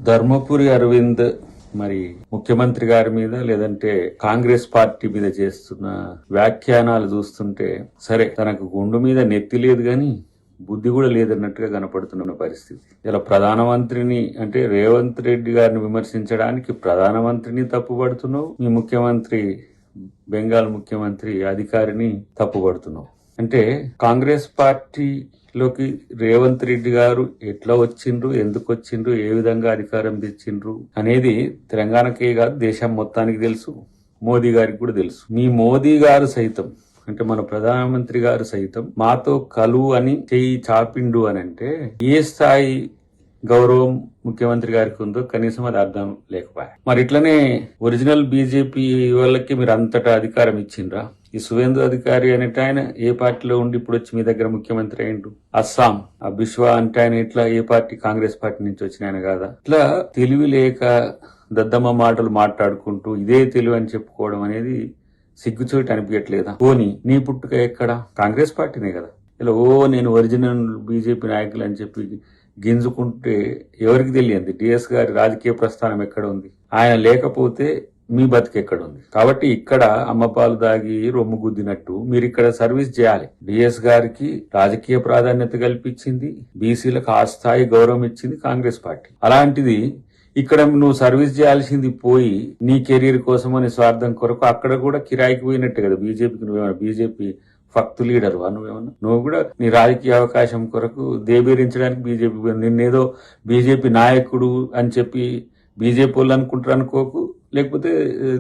ధర్మపురి అరవింద్ మరి ముఖ్యమంత్రి గారి మీద లేదంటే కాంగ్రెస్ పార్టీ మీద చేస్తున్న వ్యాఖ్యానాలు చూస్తుంటే సరే తనకు గుండు మీద నెత్తి లేదు గాని బుద్ధి కూడా లేదన్నట్టుగా కనపడుతున్న పరిస్థితి. ఇలా ప్రధానమంత్రిని అంటే రేవంత్ రెడ్డి గారిని విమర్శించడానికి ప్రధానమంత్రిని తప్పుపడుతున్నావు, మీ ముఖ్యమంత్రి బెంగాల్ ముఖ్యమంత్రి అధికారిని తప్పుపడుతున్నావు. అంటే కాంగ్రెస్ పార్టీలోకి రేవంత్ రెడ్డి గారు ఎట్లా వచ్చిండ్రు, ఎందుకు వచ్చిండ్రు, ఏ విధంగా అధికారం తెచ్చిండ్రు అనేది తెలంగాణకే కాదు దేశం మొత్తానికి తెలుసు, మోదీ గారికి కూడా తెలుసు. మీ మోదీ గారు సైతం అంటే మన ప్రధానమంత్రి గారు సైతం మాతో కలువు అని చెయ్యి చాపిండు అని అంటే ఏ స్థాయి గౌరవం ముఖ్యమంత్రి గారికి ఉందో కనీసం అది అర్థం లేకపోయా. మరి ఇట్లనే ఒరిజినల్ బీజేపీ వాళ్ళకి మీరు అంతటా అధికారం ఇచ్చిండ్రా? ఈ సువేందు అధికారి అనేట ఆయన ఏ పార్టీలో ఉండి ఇప్పుడు వచ్చి మీ దగ్గర ముఖ్యమంత్రి అయిండు? అస్సాం ఆ బిశ్వా అంటే ఆయన ఇట్లా ఏ పార్టీ, కాంగ్రెస్ పార్టీ నుంచి వచ్చిన ఆయన కాదా? ఇట్లా తెలివి లేక దద్దమ్మ మాటలు మాట్లాడుకుంటూ ఇదే తెలివి అని చెప్పుకోవడం అనేది సిగ్గుచోటి అనిపించట్లేదా? పోనీ నీ పుట్టుక ఎక్కడ? కాంగ్రెస్ పార్టీనే కదా. ఇలా నేను ఒరిజినల్ బీజేపీ నాయకులు అని చెప్పి గింజుకుంటే ఎవరికి తెలియంది డిఎస్ గారి రాజకీయ ప్రస్థానం ఎక్కడ ఉంది? ఆయన లేకపోతే మీ బతికి ఎక్కడ ఉంది? కాబట్టి ఇక్కడ అమ్మపాలు దాగి రొమ్ము గుద్దినట్టు మీరు ఇక్కడ సర్వీస్ చేయాలి. డిఎస్ గారికి రాజకీయ ప్రాధాన్యత కల్పించింది, బీసీలకు ఆ స్థాయి గౌరవం ఇచ్చింది కాంగ్రెస్ పార్టీ. అలాంటిది ఇక్కడ నువ్వు సర్వీస్ చేయాల్సింది పోయి నీ కెరీర్ కోసం అని స్వార్థం కొరకు అక్కడ కూడా కిరాయికి పోయినట్టే కదా బీజేపీకి. నువ్వేమన్నా బీజేపీ ఫక్తు లీడర్ వా? నువ్వు కూడా నీ రాజకీయ అవకాశం కొరకు దేబేరించడానికి బీజేపీ నిన్నేదో బీజేపీ నాయకుడు అని చెప్పి బీజేపీ వాళ్ళు అనుకుంటారు అనుకోకు, లేకపోతే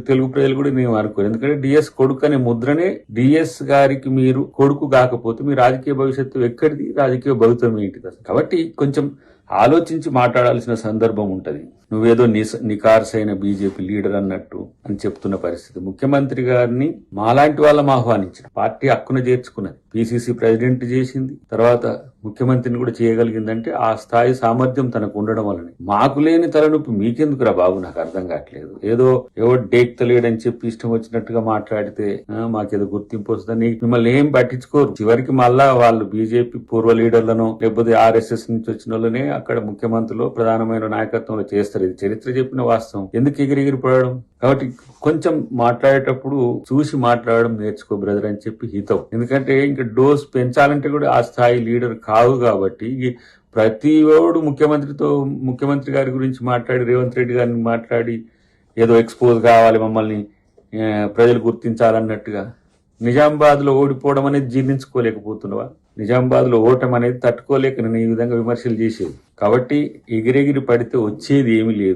తెలుగు ప్రజలు కూడా నేను అనుకోరు. ఎందుకంటే డిఎస్ కొడుకు అనే ముద్రనే డిఎస్ గారికి మీరు కొడుకు కాకపోతే మీ రాజకీయ భవిష్యత్తు ఎక్కడిది, రాజకీయ భవితం ఏంటిది అసలు? కాబట్టి కొంచెం ఆలోచించి మాట్లాడాల్సిన సందర్భం ఉంటది. నువ్వేదో నికార్సైన బీజేపీ లీడర్ అన్నట్టు అని చెప్తున్న పరిస్థితి. ముఖ్యమంత్రి గారిని మాలాంటి వాళ్ళం ఆహ్వానించిన పార్టీ హక్కున చేర్చుకున్నది, పిసిసి ప్రెసిడెంట్ చేసింది, తర్వాత ముఖ్యమంత్రిని కూడా చేయగలిగిందంటే ఆ స్థాయి సామర్థ్యం తనకు ఉండడం వల్లనే. మాకు లేని తలనొప్పి మీకెందుకురా బాబు? నాకు అర్థం కావట్లేదు. ఏదో ఎవరు డేక్తలేడని చెప్పి ఇష్టం వచ్చినట్టుగా మాట్లాడితే మాకేదో గుర్తింపు వస్తుందని మిమ్మల్ని ఏం పట్టించుకోరు. చివరికి మళ్ళా వాళ్ళు బీజేపీ పూర్వ లీడర్లను లేకపోతే ఆర్ఎస్ఎస్ నుంచి వచ్చిన వాళ్ళనే అక్కడ ముఖ్యమంత్రిలో ప్రధానమైన నాయకత్వంలో చేస్తారు. ఇది చరిత్ర చెప్పిన వాస్తవం. ఎందుకు ఎగిరి పడడం? కాబట్టి కొంచెం మాట్లాడేటప్పుడు చూసి మాట్లాడడం నేర్చుకో బ్రదర్ అని చెప్పి హితం. ఎందుకంటే ఇంకా డోస్ పెంచాలంటే కూడా ఆ స్థాయి లీడర్ కావు. కాబట్టి ప్రతి ఓడు ముఖ్యమంత్రి గారి గురించి మాట్లాడి రేవంత్ రెడ్డి గారిని మాట్లాడి ఏదో ఎక్స్పోజ్ కావాలి, మమ్మల్ని ప్రజలు గుర్తించాలన్నట్టుగా నిజామాబాద్ లో ఓడిపోవడం అనేది జీర్ణించుకోలేకపోతున్నావా? నిజామాబాద్ లో ఓటం అనేది తట్టుకోలేక నేను ఈ విధంగా విమర్శలు చేసేది. కాబట్టి ఎగిరెగిరి పడితే వచ్చేది ఏమీ లేదు.